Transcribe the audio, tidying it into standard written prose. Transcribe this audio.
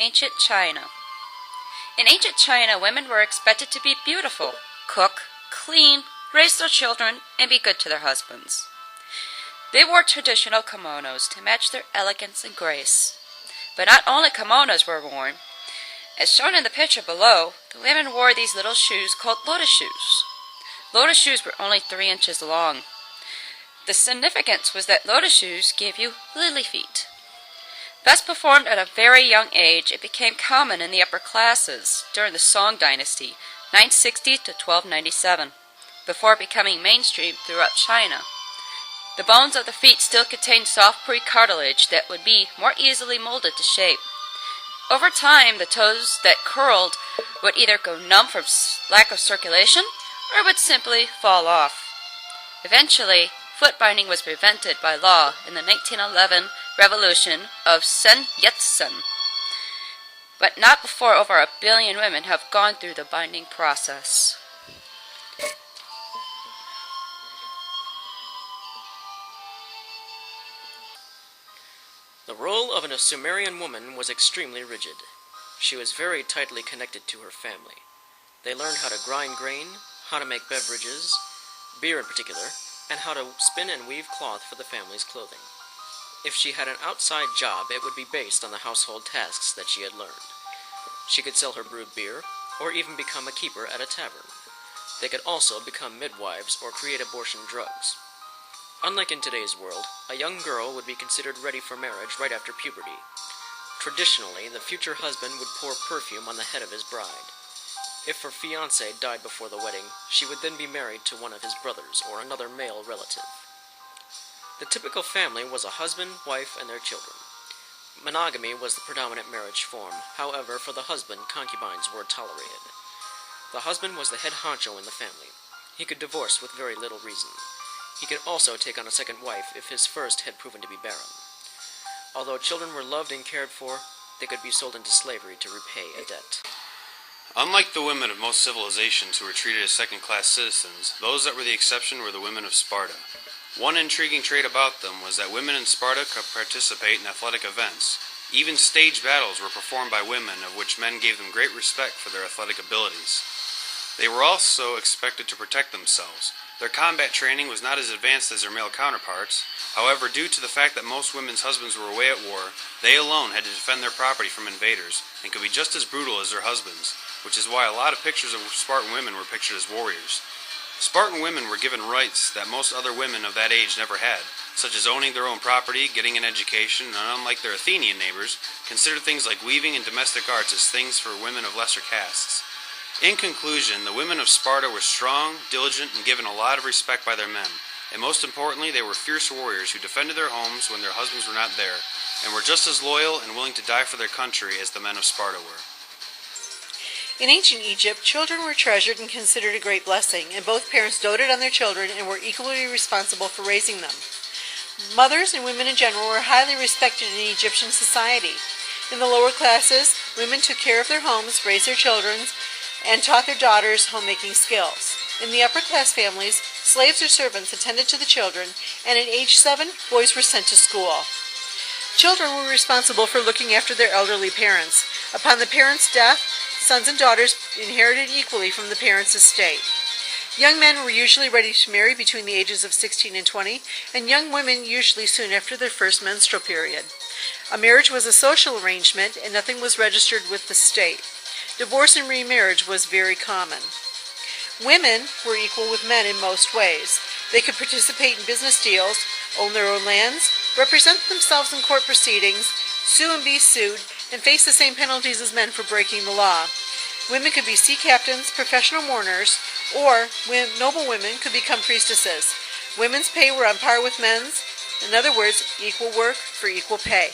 ancient China. In ancient China, women were expected to be beautiful, cook, clean, raise their children, and be good to their husbands. They wore traditional kimonos to match their elegance and grace. But not only kimonos were worn. As shown in the picture below, the women wore these little shoes called lotus shoes. Lotus shoes were only 3 inches long. The significance was that lotus shoes gave you lily feet. Thus performed at a very young age, it became common in the upper classes during the Song Dynasty, 960 to 1297, before becoming mainstream throughout China. The bones of the feet still contained soft pre-cartilage that would be more easily molded to shape. Over time, the toes that curled would either go numb from lack of circulation or would simply fall off. Eventually, foot binding was prevented by law in the 1911 revolution of Sun Yat-sen, but not before over 1 billion women have gone through the binding process. The role of a Sumerian woman was extremely rigid. She was very tightly connected to her family. They learned how to grind grain, how to make beverages, beer in particular, and how to spin and weave cloth for the family's clothing. If she had an outside job, it would be based on the household tasks that she had learned. She could sell her brewed beer, or even become a keeper at a tavern. They could also become midwives or create abortion drugs. Unlike in today's world, a young girl would be considered ready for marriage right after puberty. Traditionally, the future husband would pour perfume on the head of his bride. If her fiancé died before the wedding, she would then be married to one of his brothers or another male relative. The typical family was a husband, wife, and their children. Monogamy was the predominant marriage form. However, for the husband, concubines were tolerated. The husband was the head honcho in the family. He could divorce with very little reason. He could also take on a second wife if his first had proven to be barren. Although children were loved and cared for, they could be sold into slavery to repay a debt. Unlike the women of most civilizations who were treated as second-class citizens, those that were the exception were the women of Sparta. One intriguing trait about them was that women in Sparta could participate in athletic events. Even stage battles were performed by women, of which men gave them great respect for their athletic abilities. They were also expected to protect themselves. Their combat training was not as advanced as their male counterparts. However, due to the fact that most women's husbands were away at war, they alone had to defend their property from invaders, and could be just as brutal as their husbands, which is why a lot of pictures of Spartan women were pictured as warriors. Spartan women were given rights that most other women of that age never had, such as owning their own property, getting an education, and unlike their Athenian neighbors, considered things like weaving and domestic arts as things for women of lesser castes. In conclusion, the women of Sparta were strong, diligent, and given a lot of respect by their men, and most importantly, they were fierce warriors who defended their homes when their husbands were not there, and were just as loyal and willing to die for their country as the men of Sparta were. In ancient Egypt, children were treasured and considered a great blessing, and both parents doted on their children and were equally responsible for raising them. Mothers and women in general were highly respected in Egyptian society. In the lower classes, women took care of their homes, raised their children, and taught their daughters homemaking skills. In the upper class families, slaves or servants attended to the children, and at age 7, boys were sent to school. Children were responsible for looking after their elderly parents. Upon the parents' death, sons and daughters inherited equally from the parents' estate. Young men were usually ready to marry between the ages of 16 and 20, and young women usually soon after their first menstrual period. A marriage was a social arrangement, and nothing was registered with the state. Divorce and remarriage was very common. Women were equal with men in most ways. They could participate in business deals, own their own lands, represent themselves in court proceedings, sue and be sued, and face the same penalties as men for breaking the law. Women could be sea captains, professional mourners, or noble women could become priestesses. Women's pay were on par with men's. In other words, equal work for equal pay.